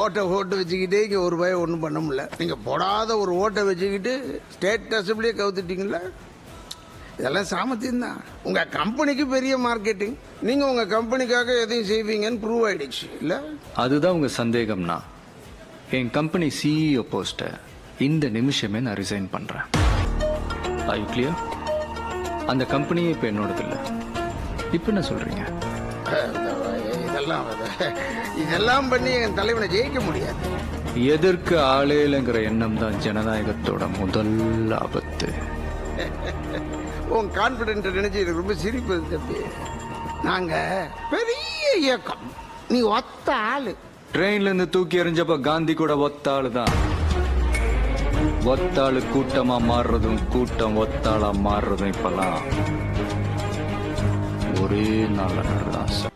ஓட்டை வச்சுக்கிட்டே இங்கே ஒரு பயம் ஒன்றும் பண்ண முடியல. நீங்கள் போடாத ஒரு ஓட்டை வச்சுக்கிட்டு ஸ்டேட் அசம்பிளியே கவுத்துட்டீங்களா? இதெல்லாம் சாமர்த்தியம் தான். உங்கள் கம்பெனிக்கு பெரிய மார்க்கெட்டிங். நீங்கள் உங்கள் கம்பெனிக்காக எதையும் செய்வீங்கன்னு ப்ரூவ் ஆயிடுச்சு இல்லை? அதுதான் உங்க சந்தேகம்னா என் கம்பெனி சிஇஓ போஸ்ட்டை இந்த நிமிஷமே நான் ரிசைன் பண்றேன். ஐ கிளியர்? அந்த கம்பெனியே இப்போ என்னோடது இல்லை. இப்போ என்ன சொல்றீங்க? இதெல்லாம் பண்ணி என் தலைவனை ஜெயிக்க முடியாது. எதற்கு ஆளே இல்லைங்கிற எண்ணம் தான் ஜனநாயகத்தோட முதல் ஆபத்து. உன் கான்பிடென்ட் நினைச்சு எனக்கு ரொம்ப சிரிப்பு தம்பி. நாங்க பெரிய இயக்கம், நீ ஒத்த ஆளு. ட்ரெயின்ல இருந்து தூக்கி எறிஞ்சப்ப காந்தி கூட ஒத்தாளு தான். ஒத்தாளு கூட்டமா மாறுறதும் கூட்டம் ஒத்தாளா மாறுறதும் இப்பெல்லாம் ஒரே நாள் நடக்குதான்.